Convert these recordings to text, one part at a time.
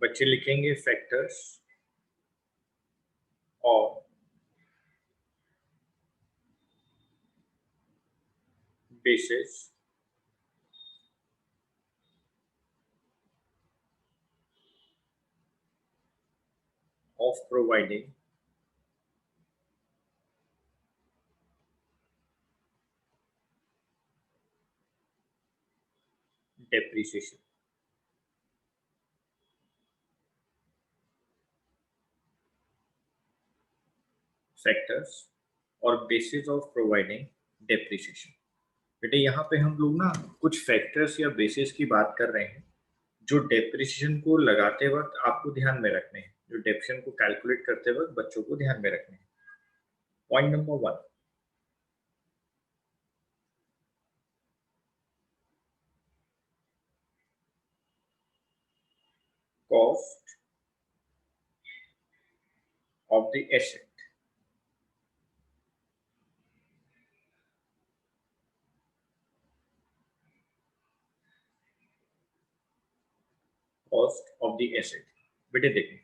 बच्चे लिखेंगे फैक्टर्स और basis of providing depreciation. Factors और बेसिस ऑफ प्रोवाइडिंग डेप्रिसिएशन। बेटे यहाँ पे हम लोग ना कुछ फैक्टर्स या बेसिस की बात कर रहे हैं जो डेप्रिसिएशन को लगाते वक्त आपको ध्यान में रखने हैं, जो डेप्रिसिएशन को कैलकुलेट करते वक्त बच्चों को ध्यान में रखने हैं। Point number 1, cost of the asset. Cost of the asset. बेटे देखिए,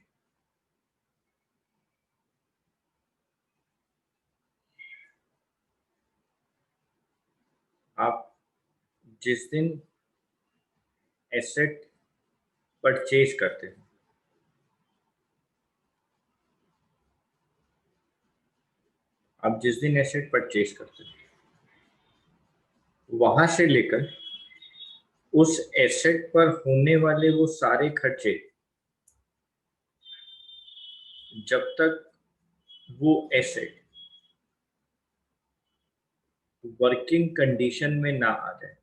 आप जिस दिन एसेट परचेज करते हो, आप जिस दिन एसेट परचेज करते हो वहां से लेकर उस एसेट पर होने वाले वो सारे खर्चे जब तक वो एसेट वर्किंग कंडीशन में ना आ जाए,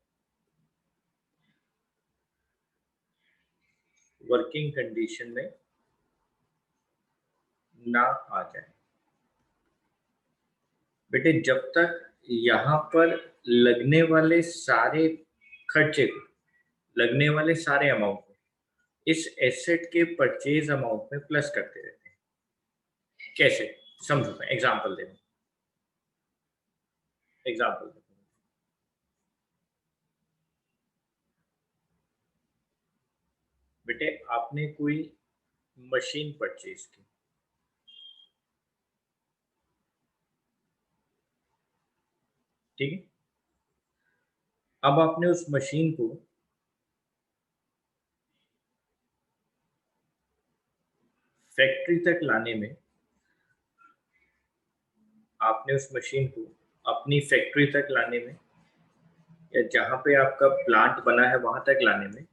वर्किंग कंडीशन में ना आ जाए। बेटे जब तक यहाँ पर लगने वाले सारे खर्चे, लगने वाले सारे अमाउंट को इस एसेट के परचेज अमाउंट में प्लस करते रहते हैं। कैसे समझो, मैं एग्जांपल दे दूं। एग्जांपल बेटे, आपने कोई मशीन परचेज की, ठीक है। अब आपने उस मशीन को फैक्ट्री तक लाने में, आपने उस मशीन को अपनी फैक्ट्री तक लाने में या जहां पे आपका प्लांट बना है वहां तक लाने में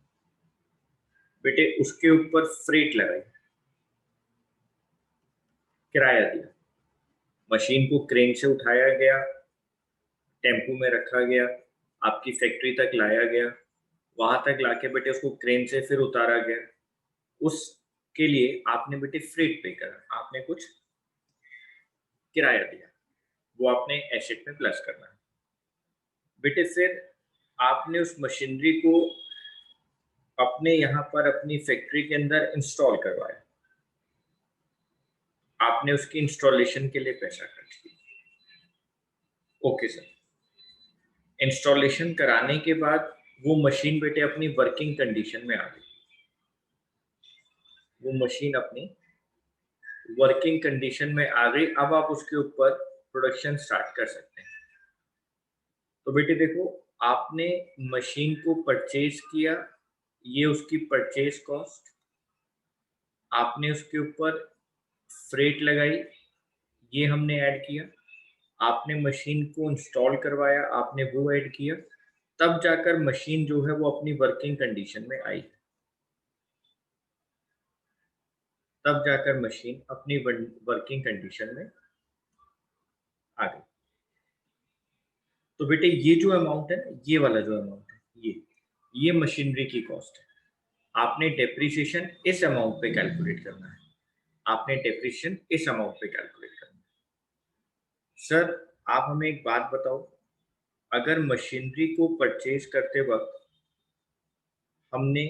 बेटे उसके ऊपर फ्रेट लगाई, किराया दिया। मशीन को क्रेन से उठाया गया, टेम्पू में रखा गया, आपकी फैक्ट्री तक लाया गया, वहां तक लाके बेटे उसको क्रेन से फिर उतारा गया। उसके लिए आपने बेटे फ्रेट पे करा, आपने कुछ किराया दिया, वो आपने एसेट में प्लस करना है। बेटे फिर आपने उस मशीनरी को अपने यहाँ पर अपनी फैक्ट्री के अंदर इंस्टॉल करवाया, आपने उसकी इंस्टॉलेशन के लिए पैसा खर्च किया। ओके सर, इंस्टॉलेशन कराने के बाद वो मशीन बेटे अपनी वर्किंग कंडीशन में आ गई, वो मशीन अपनी वर्किंग कंडीशन में आ गई। अब आप उसके ऊपर प्रोडक्शन स्टार्ट कर सकते हैं। तो बेटे देखो, आपने मशीन को परचेज किया, ये उसकी परचेज कॉस्ट, आपने उसके ऊपर फ्रेट लगाई, ये हमने ऐड किया, आपने मशीन को इंस्टॉल करवाया, आपने वो ऐड किया, तब जाकर मशीन जो है वो अपनी वर्किंग कंडीशन में आई, तब जाकर मशीन अपनी वर्किंग कंडीशन में आ गई। तो बेटे ये जो अमाउंट है, ये वाला जो अमाउंट है, ये मशीनरी की कॉस्ट है। आपने डेप्रिसिएशन इस अमाउंट पे कैलकुलेट करना है, आपने डेप्रिसिएशन इस अमाउंट पे कैलकुलेट करना है। सर आप हमें एक बात बताओ, अगर मशीनरी को परचेज करते वक्त हमने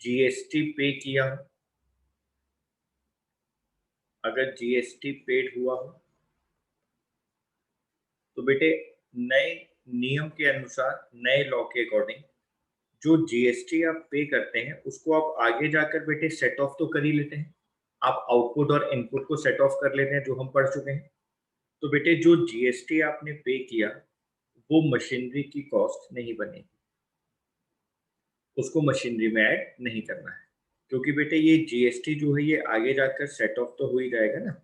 जीएसटी पे किया हो, अगर जीएसटी पेड हुआ हो तो बेटे नए नियम के अनुसार, नए लॉ के अकॉर्डिंग जो जीएसटी आप पे करते हैं उसको आप आगे जाकर बेटे सेट ऑफ तो कर ही लेते हैं, आप आउटपुट और इनपुट को सेट ऑफ कर लेते हैं जो हम पढ़ चुके हैं। तो बेटे जो जीएसटी आपने पे किया वो मशीनरी की कॉस्ट नहीं बनेगी, उसको मशीनरी में ऐड नहीं करना है, क्योंकि बेटे ये जीएसटी जो है ये आगे जाकर सेट ऑफ तो हो ही जाएगा ना।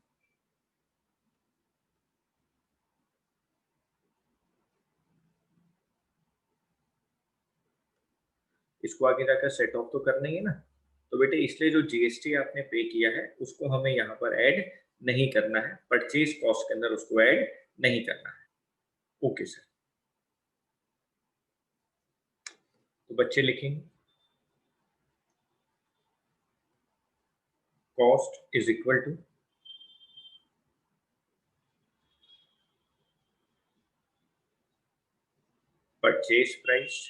इसको आगे जाकर सेट ऑफ तो करना ही है ना। तो बेटे इसलिए जो जीएसटी आपने पे किया है उसको हमें यहाँ पर ऐड नहीं करना है, परचेज कॉस्ट के अंदर उसको ऐड नहीं करना है। Okay sir. तो बच्चे लिखेंगे cost is equal to purchase price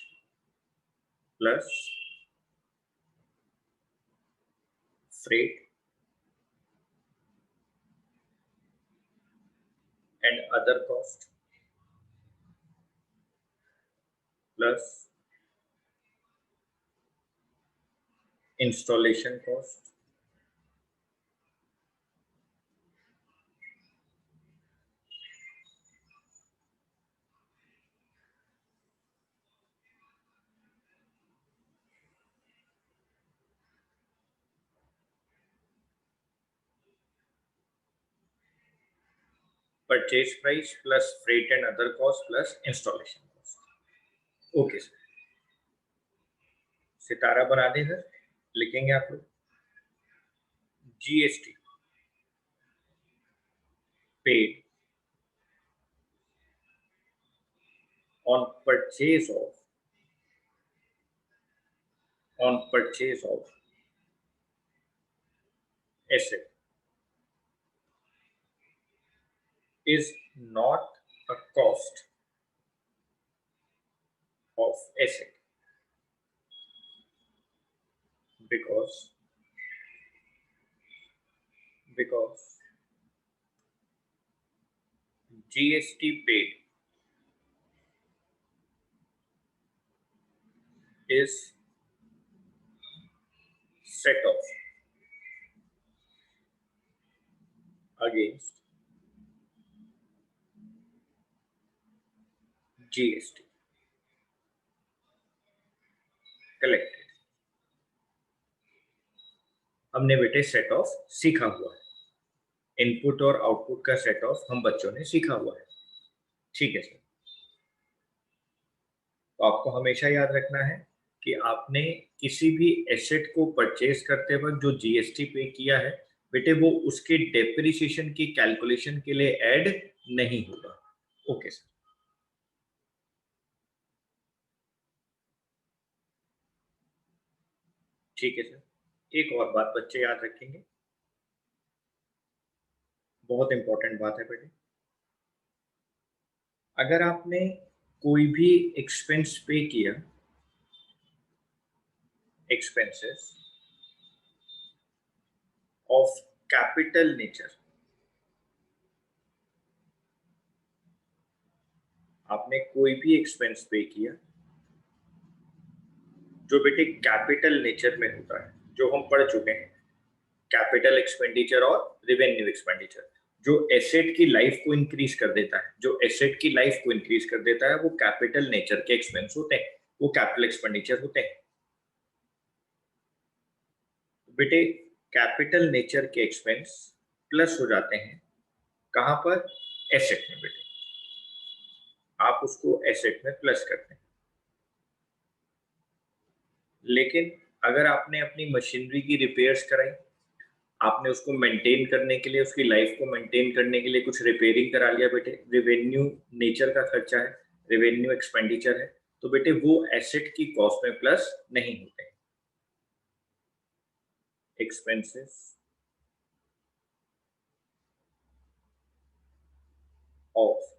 plus freight and other cost plus installation cost purchase price plus freight and other cost plus installation cost. Okay sir. सितारा बना दें सर, लिखेंगे आप लोग GST paid on purchase of asset is not a cost of asset because GST paid is set off against GST collected। हमने बेटे set of सीखा हुआ है, इनपुट और आउटपुट का सेट ऑफ हम बच्चों ने सीखा हुआ है। ठीक है सर। तो आपको हमेशा याद रखना है कि आपने किसी भी एसेट को परचेज करते वक्त जो जीएसटी पे किया है बेटे वो उसके डेप्रिसिएशन की कैलकुलेशन के लिए ऐड नहीं होगा। Okay sir. ठीक है सर। एक और बात बच्चे याद रखेंगे, बहुत इंपॉर्टेंट बात है बेटे। अगर आपने कोई भी एक्सपेंस पे किया, एक्सपेंसेस ऑफ कैपिटल नेचर, आपने कोई भी एक्सपेंस पे किया जो बेटे कैपिटल नेचर में होता है, जो हम पढ़ चुके हैं, कैपिटल एक्सपेंडिचर और रिवेन्यू एक्सपेंडिचर, जो एसेट की लाइफ को इंक्रीज कर देता है, जो एसेट की लाइफ को इंक्रीज कर देता है वो कैपिटल नेचर के एक्सपेंस होते हैं, वो कैपिटल एक्सपेंडिचर होते हैं। बेटे कैपिटल नेचर के एक्सपेंस प्लस हो जाते हैं कहां पर, एसेट में बेटे, आप उसको एसेट में प्लस करते हैं। लेकिन अगर आपने अपनी मशीनरी की रिपेयर्स कराई, आपने उसको मेंटेन करने के लिए, उसकी लाइफ को मेंटेन करने के लिए कुछ रिपेयरिंग करा लिया बेटे, रिवेन्यू नेचर का खर्चा है, रिवेन्यू एक्सपेंडिचर है, तो बेटे वो एसेट की कॉस्ट में प्लस नहीं होते। Expenses of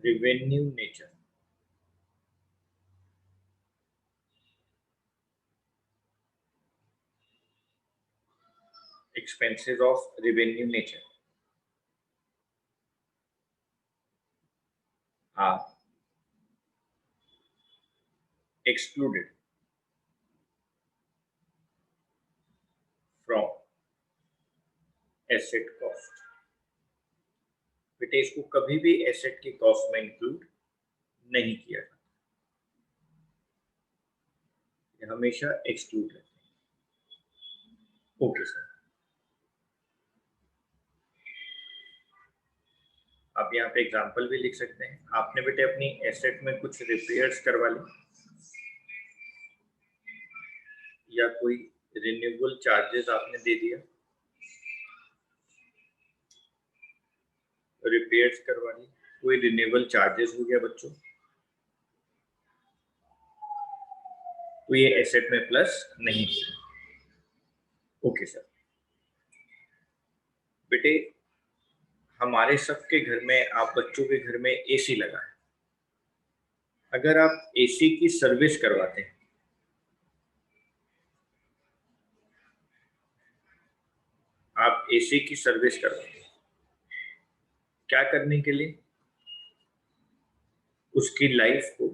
revenue nature, expenses of revenue nature are excluded from asset cost। बेटे इसको कभी भी एसेट की कॉस्ट में इंक्लूड नहीं किया जाता, ये हमेशा एक्सक्लूड रहते हैं। ओके सर, आप यहाँ पे एग्जांपल भी लिख सकते हैं। आपने बेटे अपनी एसेट में कुछ रिपेयर्स करवा ली या कोई रिन्यूएबल चार्जेस आपने दे दिया, रिपेयर्स करवा ली, कोई रिन्यूएबल चार्जेस हो गया बच्चों, तो ये एसेट में प्लस नहीं है। ओके सर, बेटे हमारे सबके घर में, आप बच्चों के घर में एसी लगा है, अगर आप एसी की सर्विस करवाते हैं, आप एसी की सर्विस करवाते हैं क्या करने के लिए? उसकी लाइफ को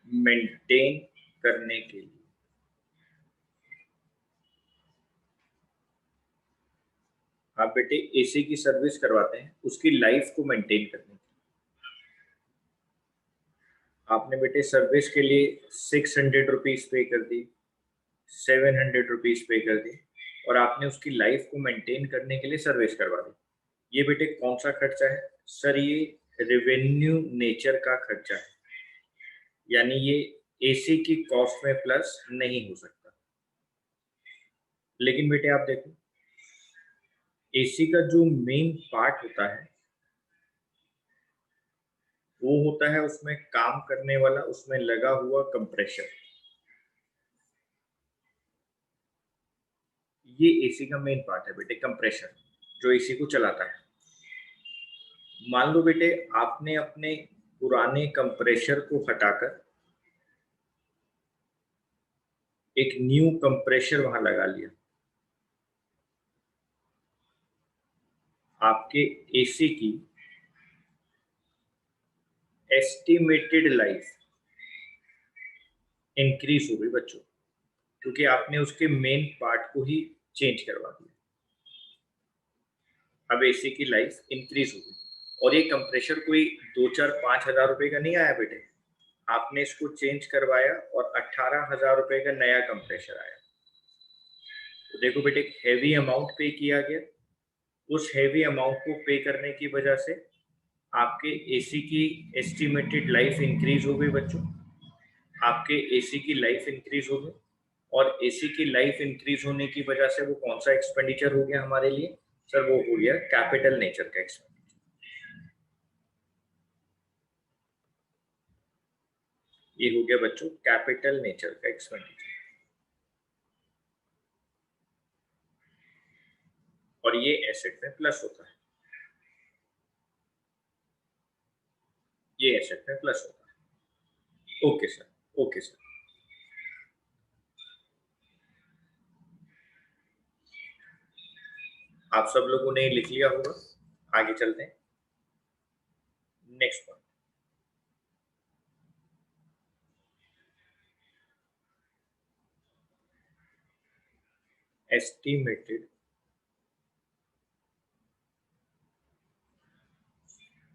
मेंटेन करने के लिए। आप बेटे एसी की सर्विस करवाते हैं उसकी लाइफ को मेंटेन करने के लिए। आपने बेटे सर्विस के लिए 600 रुपीज पे कर दी, 700 रुपीज पे कर दी, और आपने उसकी लाइफ को मेंटेन करने के लिए सर्विस करवा दी। ये बेटे कौन सा खर्चा है सर? ये रेवेन्यू नेचर का खर्चा है, यानी ये एसी की कॉस्ट में प्लस नहीं हो सकता। लेकिन बेटे आप देखो, एसी का जो मेन पार्ट होता है वो होता है उसमें काम करने वाला, उसमें लगा हुआ कंप्रेसर। ये एसी का मेन पार्ट है बेटे, कंप्रेसर जो एसी को चलाता है। मान लो बेटे आपने अपने पुराने कंप्रेसर को हटाकर एक न्यू कंप्रेसर वहां लगा लिया, आपके एसी की एस्टिमेटेड लाइफ इंक्रीज हो गई बच्चों, क्योंकि आपने उसके मेन पार्ट को ही चेंज करवा दिया। अब एसी की लाइफ इंक्रीज हो गई, और ये कंप्रेसर कोई 2-4-5 हज़ार रुपए का नहीं आया बेटे, आपने इसको चेंज करवाया और 18,000 रुपए का नया कंप्रेसर आया। तो देखो बेटे, एक हैवी अमाउंट पे किया गया, उस हैवी अमाउंट को पे करने की वजह से आपके एसी की एस्टिमेटेड लाइफ इंक्रीज हो गई बच्चों, आपके एसी की लाइफ इंक्रीज हो गई, और एसी की लाइफ इंक्रीज होने की वजह से वो कौन सा एक्सपेंडिचर हो गया हमारे लिए सर? वो हो गया कैपिटल नेचर का एक्सपेंडिचर। ये हो गया बच्चों कैपिटल नेचर का एक्सपेंडिचर, और ये एसेट में प्लस होता है, ये एसेट में प्लस होता है। Okay sir, okay sir. आप सब लोगों ने लिख लिया होगा, आगे चलते हैं नेक्स्ट पॉइंट। एस्टिमेटेड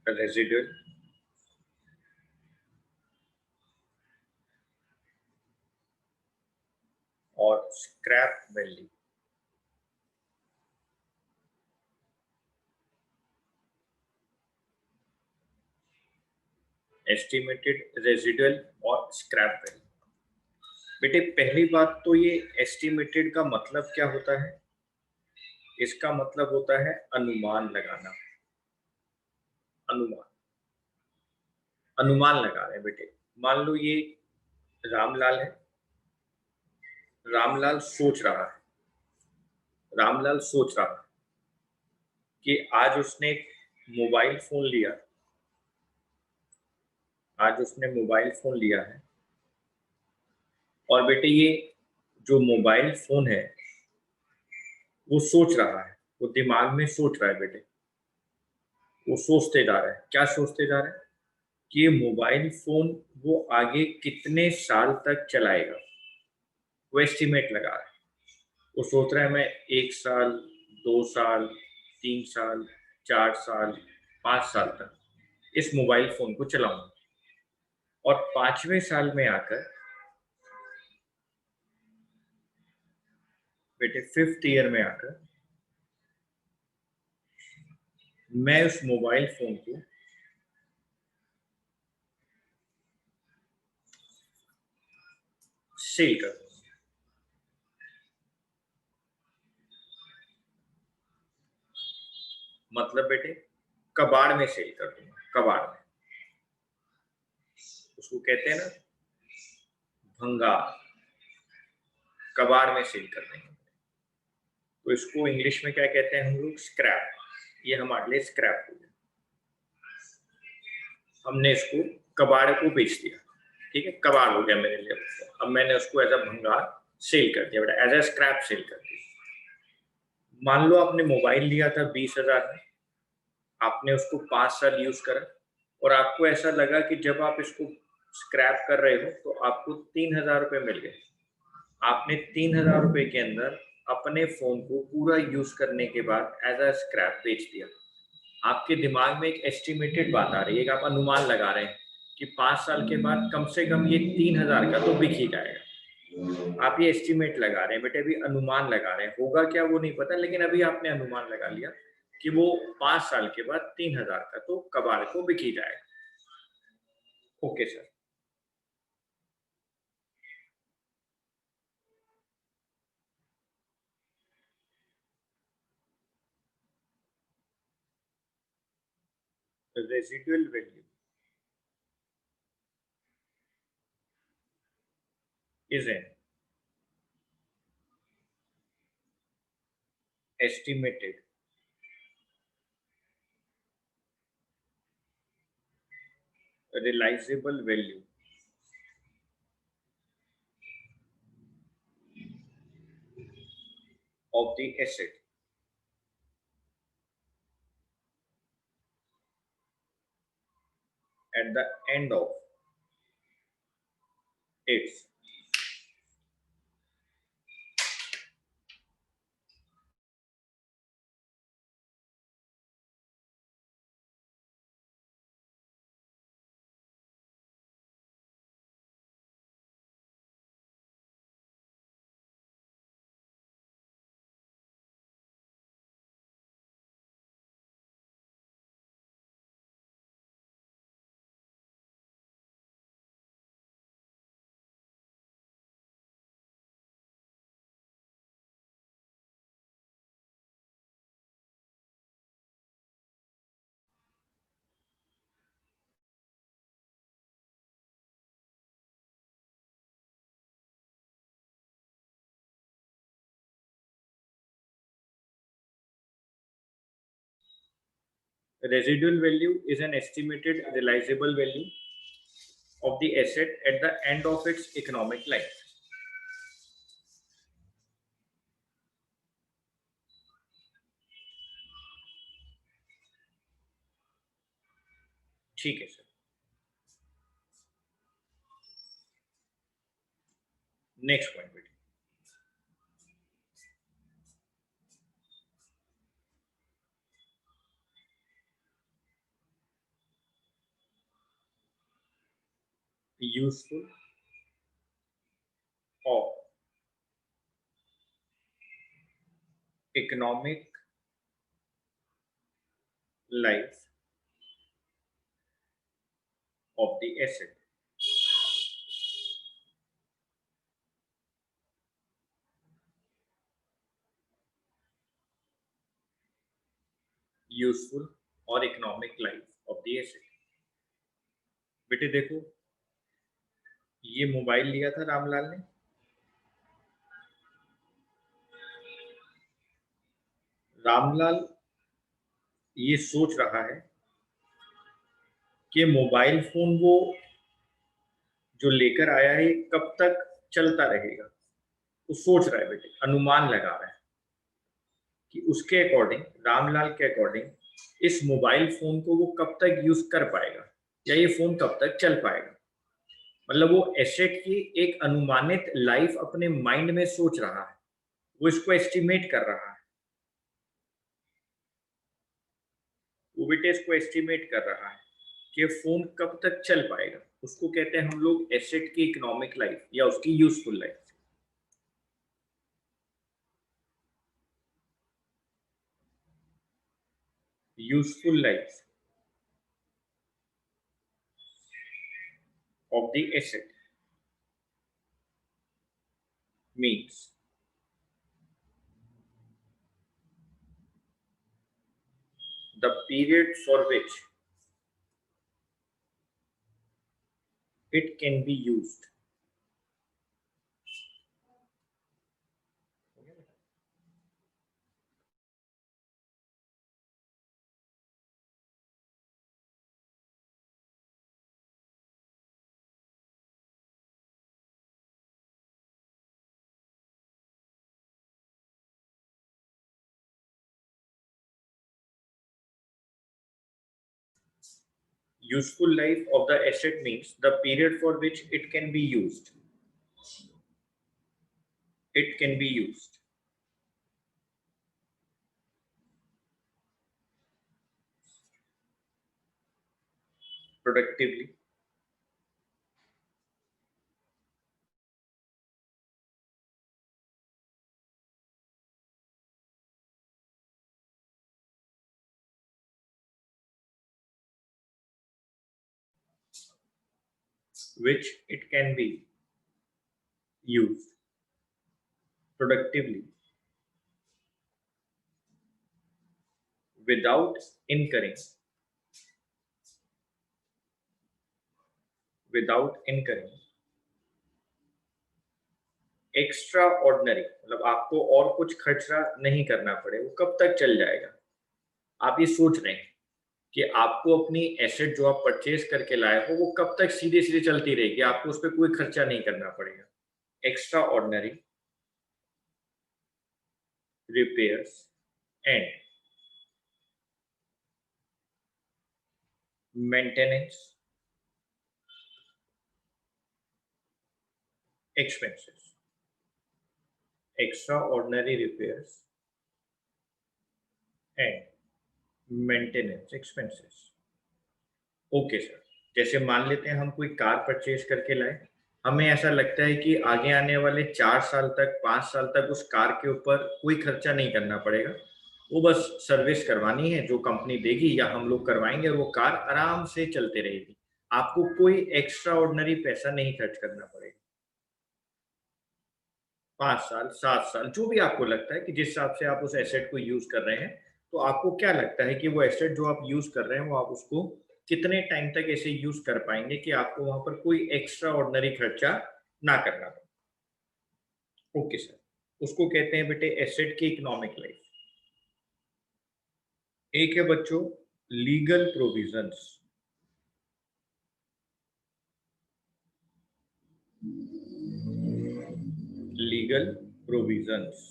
रेजिडुअल और स्क्रैप वैल्यू। एस्टिमेटेड रेजिडुअल और स्क्रैप वैल्यू। बेटे पहली बात तो ये एस्टिमेटेड का मतलब क्या होता है? इसका मतलब होता है अनुमान लगाना। अनुमान, अनुमान लगा रहे हैं बेटे। मान लो ये रामलाल है, रामलाल सोच रहा है, रामलाल सोच रहा है कि आज उसने एक मोबाइल फोन लिया, आज उसने मोबाइल फोन लिया है, और बेटे ये जो मोबाइल फोन है वो सोच रहा है, वो दिमाग में सोच रहा है बेटे वो सोचते जा रहा है, क्या सोचते जा रहा है कि ये मोबाइल फोन वो आगे कितने साल तक चलाएगा, वो एस्टिमेट लगा रहा है। वो सोच रहा है मैं 1 साल, 2 साल, 3 साल, 4 साल, 5 साल तक इस मोबाइल फोन को चलाऊंगा, और 5वें साल में आकर, बेटे 5th ईयर में आकर मैं उस मोबाइल फोन को सेल कर दूंगा। मतलब बेटे कबाड़ में सेल कर दूंगा, कबाड़ में। उसको कहते हैं ना भंगार, कबाड़ में सेल कर देंगे। तो इसको इंग्लिश में क्या कहते हैं हम लोग, स्क्रैप। ये हमारे लिए स्क्रैप हो गया, हमने इसको कबाड़ को बेच दिया, ठीक है, कबाड़ हो गया मेरे लिए। अब मैंने उसको एज अ भंगार सेल कर दिया बेटा, एज अ स्क्रैप सेल कर दिया। मान लो आपने मोबाइल लिया था 20,000 में, आपने उसको 5 साल यूज करा, और आपको ऐसा लगा कि जब आप इसको स्क्रैप कर रहे हो तो आपको 3,000 रुपये मिल गए। आपने 3,000 रुपये के अंदर अपने फोन को पूरा यूज करने के बाद एज अ स्क्रैप बेच दिया। आपके दिमाग में एक एस्टिमेटेड बात आ रही है, एक आप अनुमान लगा रहे हैं कि 5 साल के बाद कम से कम ये 3,000 का तो बिक ही जाएगा। आप ये एस्टिमेट लगा रहे हैं बेटे, अभी अनुमान लगा रहे हैं, होगा क्या वो नहीं पता, लेकिन अभी आपने अनुमान लगा लिया कि वो 5 साल के बाद 3,000 का तो कबाड़ को बिक ही जाएगा। Okay sir. Residual value is an estimated realizable value of the asset at the end of its residual value is an estimated realizable value of the asset at the end of its economic life. ठीक है सर। Next point बेटे, useful of economic life of the asset. Useful और economic life of the asset. बेटे देखो, ये mobile लिया था रामलाल ने, रामलाल ये सोच रहा है कि मोबाइल फोन वो जो लेकर आया है ये कब तक चलता रहेगा। वो सोच रहा है बेटे, अनुमान लगा रहा है कि उसके अकॉर्डिंग, रामलाल के अकॉर्डिंग इस मोबाइल फोन को वो कब तक यूज कर पाएगा या ये फोन कब तक चल पाएगा। मतलब वो एसेट की एक अनुमानित लाइफ अपने माइंड में सोच रहा है, वो इसको एस्टिमेट कर रहा है, वो बेटे इसको एस्टिमेट कर रहा है कि फोन कब तक चल पाएगा। उसको कहते हैं हम लोग एसेट की इकोनॉमिक लाइफ या उसकी useful life. Useful life of the asset means the period for which it can be used. Useful life of the asset means the period for which it can be used. It can be used. Productively, which it can be used productively without incurring extra ordinary, मतलब आपको और कुछ खर्चा नहीं करना पड़े। वो कब तक चल जाएगा? आप ये सोच रहे हैं कि आपको अपनी एसेट जो आप परचेज करके लाए हो वो कब तक सीधे सीधे चलती रहेगी, आपको उस पर कोई खर्चा नहीं करना पड़ेगा। Extra ordinary repairs and maintenance expenses. Extraordinary repairs and maintenance expenses. Okay sir, जैसे मान लेते हैं हम कोई कार परचेज करके लाए, हमें ऐसा लगता है कि आगे आने वाले 4 साल तक 5 साल तक उस कार के ऊपर कोई खर्चा नहीं करना पड़ेगा, वो बस सर्विस करवानी है जो कंपनी देगी या हम लोग करवाएंगे और वो कार आराम से चलते रहेगी। आपको कोई एक्स्ट्रा ऑर्डिनरी पैसा नहीं खर्च करना पड़ेगा। 5 साल 7 साल जो भी आपको लगता है कि जिस हिसाब से आप उस एसेट को यूज कर रहे हैं, तो आपको क्या लगता है कि वो एसेट जो आप यूज कर रहे हैं वो आप उसको कितने टाइम तक ऐसे यूज कर पाएंगे कि आपको वहां पर कोई एक्स्ट्रा ऑर्डिनरी खर्चा ना करना पड़े। ओके सर, उसको कहते हैं बेटे एसेट की इकोनॉमिक लाइफ। एक है बच्चों लीगल प्रोविजंस। लीगल प्रोविजंस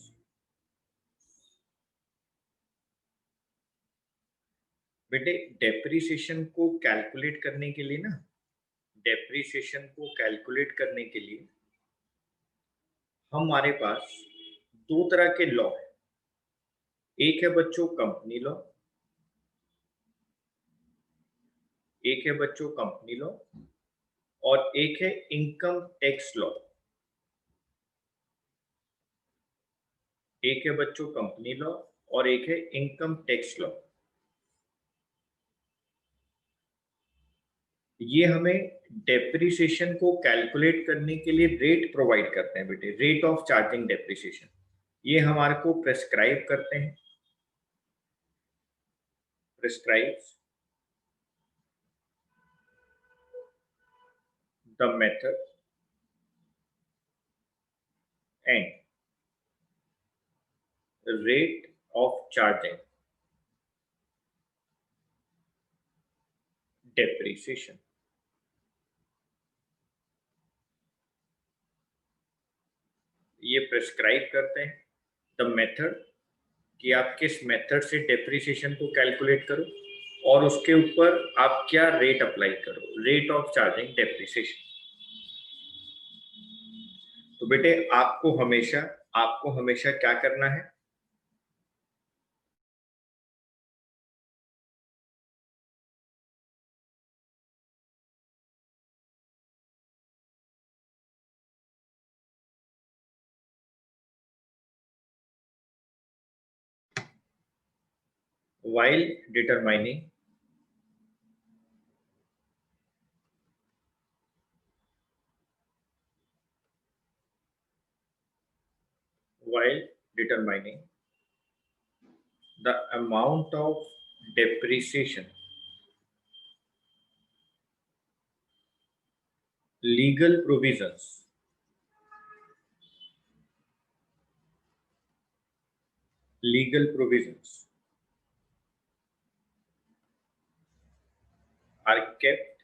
बेटे डेप्रिसिएशन को कैलकुलेट करने के लिए ना, डेप्रिसिएशन को कैलकुलेट करने के लिए हमारे पास दो तरह के लॉ है। एक है बच्चों कंपनी लॉ, एक है बच्चों कंपनी लॉ और एक है इनकम टैक्स लॉ। एक है बच्चों कंपनी लॉ और एक है इनकम टैक्स लॉ। ये हमें डेप्रिसिएशन को कैलकुलेट करने के लिए रेट प्रोवाइड करते हैं बेटे, रेट ऑफ चार्जिंग डेप्रिसिएशन। ये हमारे को प्रेस्क्राइब करते हैं, prescribes the method and rate of charging depreciation। ये प्रेस्क्राइब करते हैं द मेथड कि आप किस मेथड से डेप्रिसिएशन को कैलकुलेट करो और उसके ऊपर आप क्या रेट अप्लाई करो, रेट ऑफ चार्जिंग डेप्रिसिएशन। तो बेटे आपको हमेशा क्या करना है, while determining while determining the amount of depreciation, legal provisions legal provisions are kept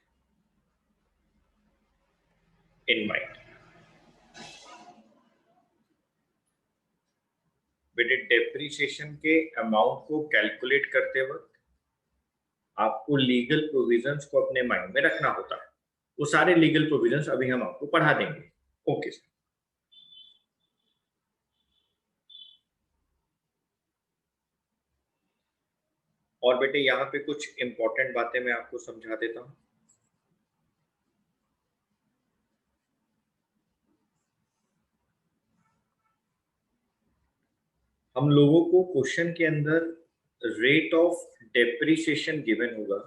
in mind। बेटे डेप्रिसिएशन के अमाउंट को कैलकुलेट करते वक्त आपको लीगल प्रोविजंस को अपने माइंड में रखना होता है। वो सारे लीगल प्रोविजंस अभी हम आपको पढ़ा देंगे। Okay sir. और बेटे यहाँ पे कुछ इंपॉर्टेंट बातें मैं आपको समझा देता हूँ। हम लोगों को क्वेश्चन के अंदर रेट ऑफ डेप्रिसिएशन गिवन होगा,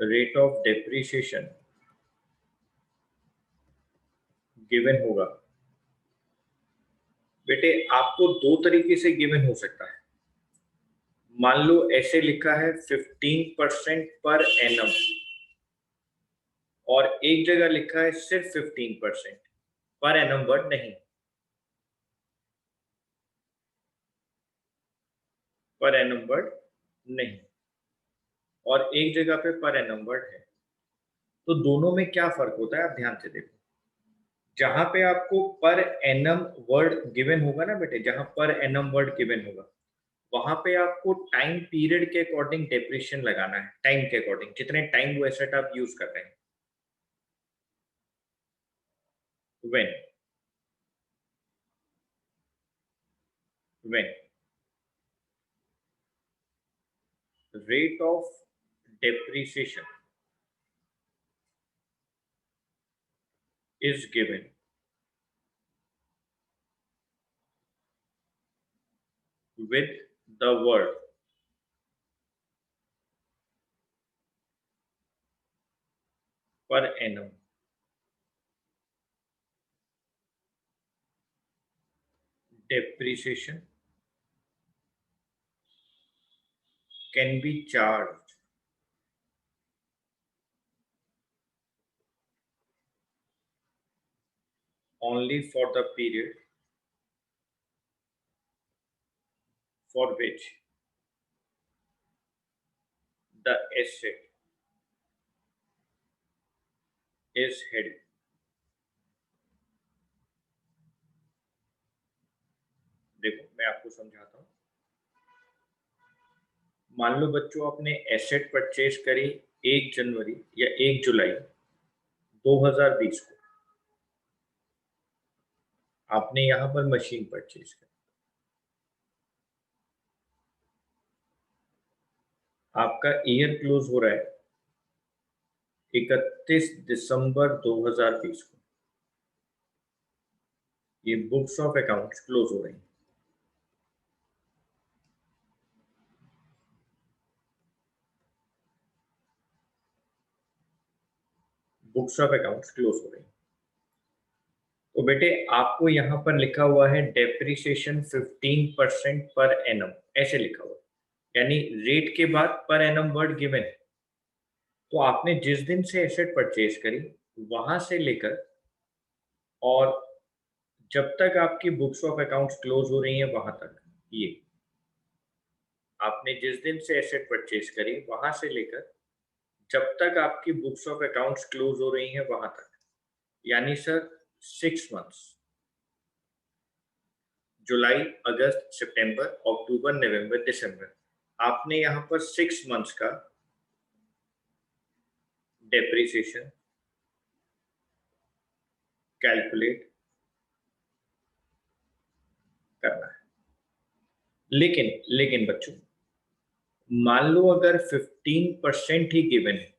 रेट ऑफ डेप्रिसिएशन गिवन होगा। बेटे आपको दो तरीके से गिवन हो सकता है। मान लो ऐसे लिखा है 15% पर एनम, और एक जगह लिखा है सिर्फ 15% पर एनम वर्ड नहीं, पर एनम वर्ड नहीं, और एक जगह पे पर एनम वर्ड है। तो दोनों में क्या फर्क होता है आप ध्यान से देखो। जहां पे आपको पर एनम वर्ड गिवन होगा ना बेटे, जहां पर एनम वर्ड गिवन होगा वहां पे आपको टाइम पीरियड के अकॉर्डिंग डेप्रिसिएशन लगाना है, टाइम के अकॉर्डिंग, जितने टाइम वो एसेट आप यूज कर रहे हैं। When rate of depreciation is given with the word per annum, depreciation can be charged only for the period for which the asset is held। देखो मैं आपको समझाता हूँ। मान लो बच्चों आपने एसेट परचेज करी 1 जनवरी या 1 जुलाई 2020 को, आपने यहां पर मशीन परचेज करी, आपका ईयर क्लोज हो रहा है 31 दिसंबर 2020 को, ये बुक्स ऑफ अकाउंट्स क्लोज हो रही हैं। बुक्स ऑफ अकाउंट्स क्लोज हो रही हैं। तो बेटे आपको यहां पर लिखा हुआ है डेप्रिसिएशन 15% पर एनम, ऐसे लिखा हुआ है, यानी रेट के बाद पर एनम वर्ड गिवन है। तो आपने जिस दिन से एसेट परचेज करी वहां से लेकर और जब तक आपकी बुक्स ऑफ अकाउंट्स क्लोज हो रही हैं वहां तक, ये आपने जिस दिन से एसेट परचेज करी वहां से लेकर जब तक आपकी बुक्स ऑफ अकाउंट्स क्लोज हो रही हैं वहां तक, यानी सर 6 मंथ्स। जुलाई, अगस्त, सितंबर, अक्टूबर, नवंबर, दिसंबर, आपने यहाँ पर 6 मंथ्स का डेप्रिसिएशन कैलकुलेट करना है। लेकिन बच्चों, मान लो अगर 15% ही गिवन है,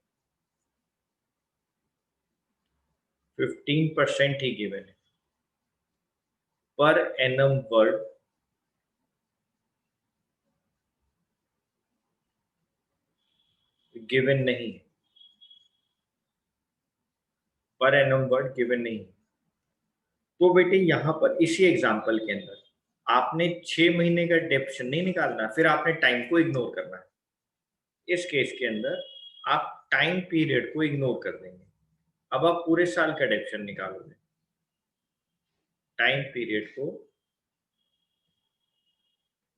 15% ही गिवन है, पर एनम वर्ड गिवन नहीं है, पर एनम वर्ड गिवन नहीं है, तो बेटे यहां पर इसी एग्जांपल के अंदर आपने 6 महीने का डेप्शन नहीं निकालना, फिर आपने टाइम को इग्नोर करना है। इस केस के अंदर आप टाइम पीरियड को इग्नोर कर देंगे। अब आप पूरे साल का डेप्शन निकालोगे, टाइम पीरियड को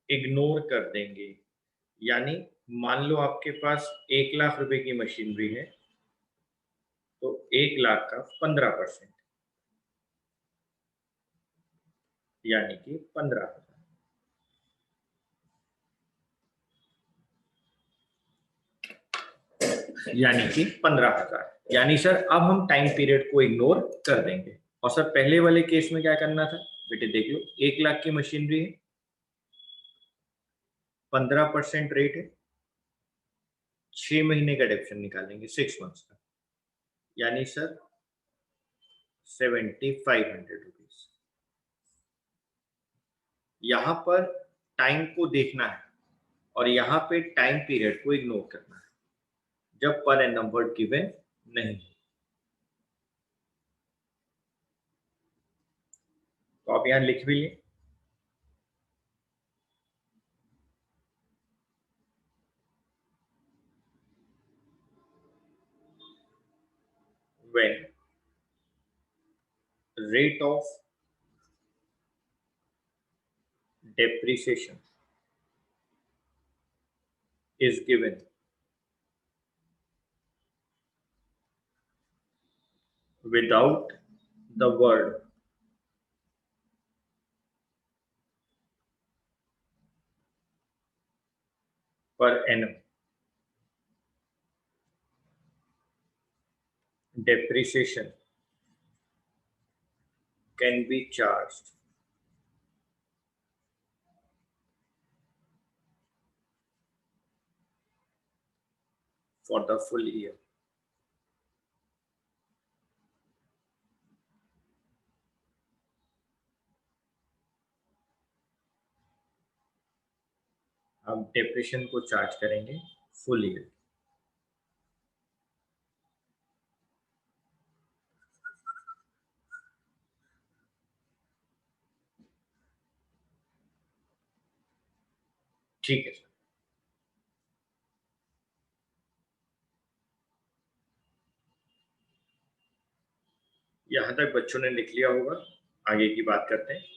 इग्नोर कर देंगे। यानी मान लो आपके पास 1 लाख रुपए की मशीनरी है, तो 1 लाख का 15%, यानी कि 15,000, यानी कि 15,000। यानी सर अब हम टाइम पीरियड को इग्नोर कर देंगे। और सर पहले वाले केस में क्या करना था बेटे, देख लो 1 लाख की मशीनरी है, 15% रेट है, 6 महीने का डेप्शन निकालेंगे 6 मंथ्स का, यानी सर 7,500 रुपीज। यहां पर टाइम को देखना है और यहाँ पे टाइम पीरियड को इग्नोर करना है जब पर एनम वर्ड गिवन नहीं। तो आप यहां लिख भी लें, when rate of depreciation is given without the word per annum, depreciation can be charged for the full year। हम डेप्रिसिएशन को चार्ज करेंगे फुल ईयर। ठीक है सर, यहां तक बच्चों ने लिख लिया होगा, आगे की बात करते हैं।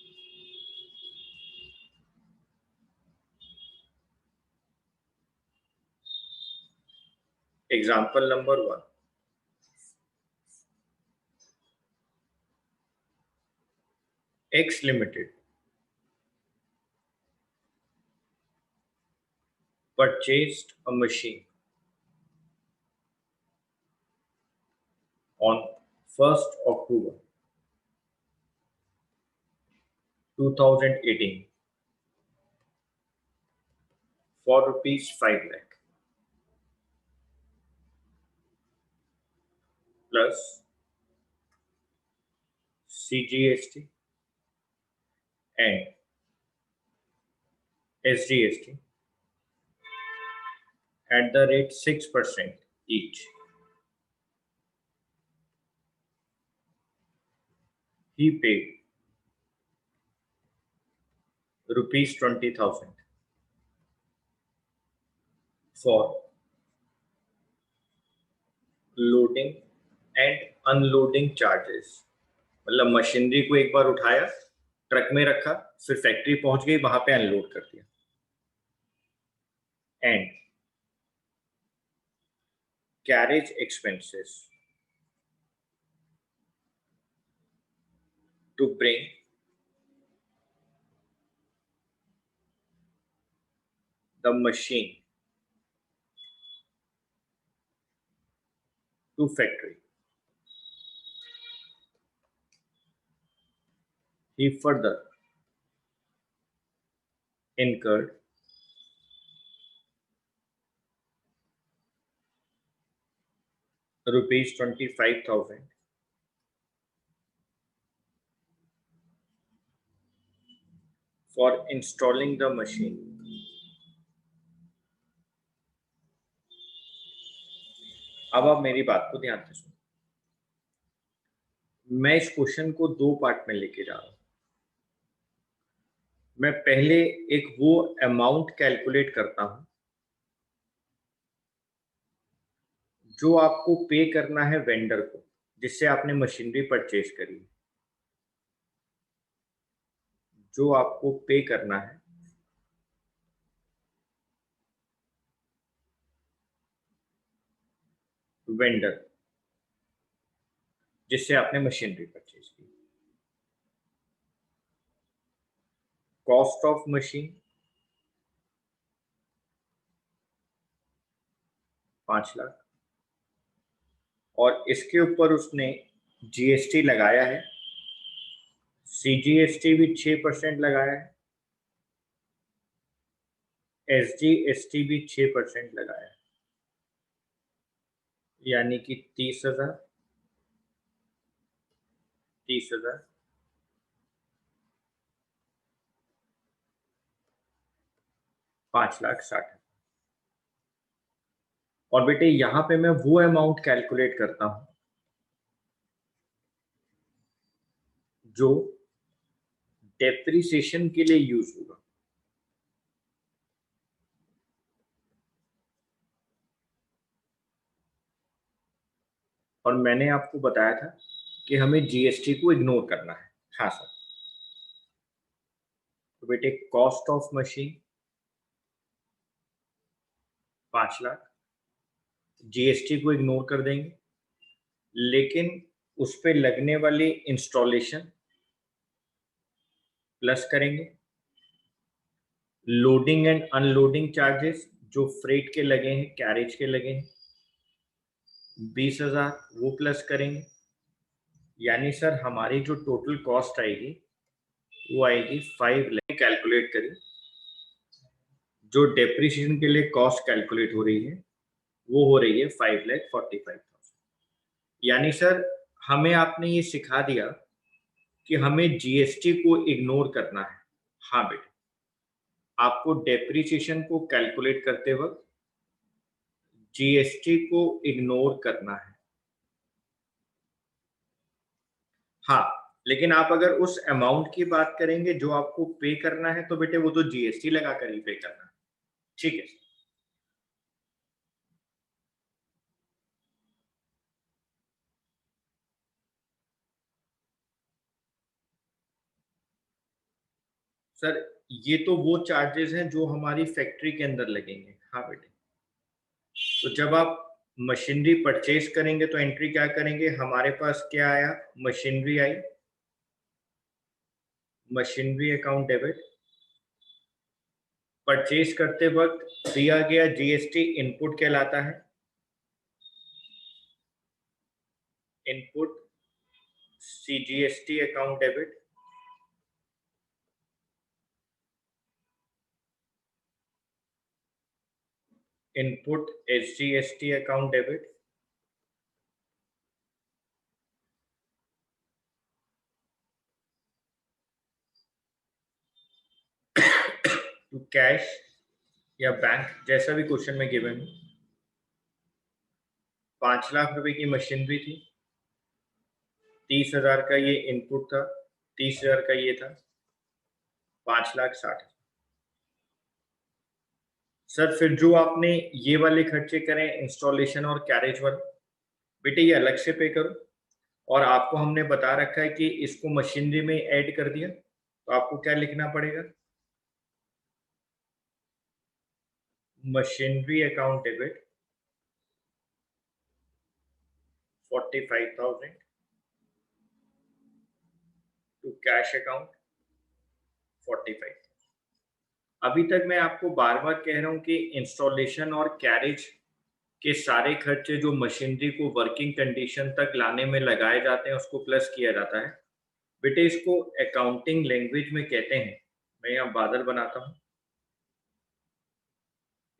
Example number 1, x limited purchased a machine on 1st October 2018 for rupees 5 lakh plus CGST and SGST at the rate 6% each. He paid rupees 20,000 for loading and unloading charges. मतलब मशीनरी को एक बार उठाया, ट्रक में रखा, फिर factory पहुंच गई, वहां पे अनलोड कर दिया। And carriage expenses to bring the machine to factory. He further incurred rupees 25,000 for installing the machine. अब आप मेरी बात को ध्यान से सुनो। मैं इस क्वेश्चन को दो पार्ट में लेके जा रहा हूं। मैं पहले एक वो अमाउंट कैलकुलेट करता हूं जो आपको पे करना है वेंडर को, जिससे आपने मशीनरी परचेज करी, जो आपको पे करना है वेंडर, जिससे आपने मशीनरी परचेज की। कॉस्ट ऑफ मशीन 5 लाख, और इसके ऊपर उसने जीएसटी लगाया है, सीजीएसटी भी 6% लगाया है, एसजीएसटी भी 6% लगाया है, यानी कि 30,000, 30,000, 5,60,000। और बेटे यहां पे मैं वो अमाउंट कैलकुलेट करता हूं जो डेप्रिसिएशन के लिए यूज होगा। और मैंने आपको बताया था कि हमें जीएसटी को इग्नोर करना है। हाँ सर। तो बेटे cost of machine 5 lakh, GST को इग्नोर कर देंगे, लेकिन उस पे लगने वाली इंस्टॉलेशन प्लस करेंगे, लोडिंग एंड अनलोडिंग चार्जेस जो फ्रेट के लगे हैं, कैरेज के लगे हैं, 20,000 वो प्लस करेंगे। यानी सर हमारी जो टोटल कॉस्ट आएगी वो आएगी 5 लाख। कैलकुलेट करें, जो डेप्रिसिएशन के लिए कॉस्ट कैलकुलेट हो रही है वो हो रही है 5,45,000। यानी सर हमें आपने ये सिखा दिया कि हमें जीएसटी को इग्नोर करना है। हाँ बेटे, आपको डेप्रिसिएशन को कैलकुलेट करते वक्त जीएसटी को इग्नोर करना है। हाँ, लेकिन आप अगर उस अमाउंट की बात करेंगे जो आपको पे करना है, तो बेटे वो तो जीएसटी लगाकर ही पे करना है। ठीक है सर, ये तो वो चार्जेस हैं जो हमारी फैक्ट्री के अंदर लगेंगे। हाँ बेटे, तो जब आप मशीनरी परचेज करेंगे तो एंट्री क्या करेंगे, हमारे पास क्या आया, मशीनरी आई, मशीनरी अकाउंट डेबिट। परचेज करते वक्त दिया गया जीएसटी इनपुट कहलाता है, input CGST account debit, input SGST account debit, to cash या बैंक, जैसा भी क्वेश्चन में गिवन है। 5 लाख रुपए की मशीनरी थी, 30,000 का ये इनपुट था, 30,000 का ये था, 5,60,000। सर फिर जो आपने ये वाले खर्चे करें, इंस्टॉलेशन और कैरेज वाले, बेटे ये अलग से पे करो। और आपको हमने बता रखा है कि इसको मशीनरी में ऐड कर दिया, तो आपको क्या लिखना पड़ेगा, machinery account debit 45,000 to cash account 45। अभी तक मैं आपको बार-बार कह रहा हूँ कि इंस्टॉलेशन और कैरेज के सारे खर्चे जो मशीनरी को वर्किंग कंडीशन तक लाने में लगाए जाते हैं, उसको प्लस किया जाता है। बेटे इसको अकाउंटिंग लैंग्वेज में कहते हैं, मैं यहाँ बादल बनाता हूँ।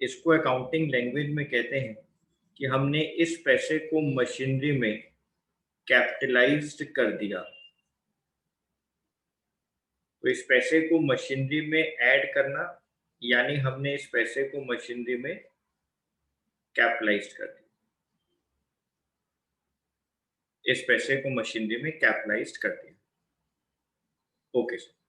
इसको अकाउंटिंग लैंग्वेज में कहते हैं कि हमने इस पैसे को मशीनरी में कैपिटलाइज्ड कर दिया। तो इस पैसे को मशीनरी में ऐड करना, यानी हमने इस पैसे को मशीनरी में कैपिटलाइज्ड कर दिया। इस पैसे को मशीनरी में कैपिटलाइज्ड कर दिया। Okay sir.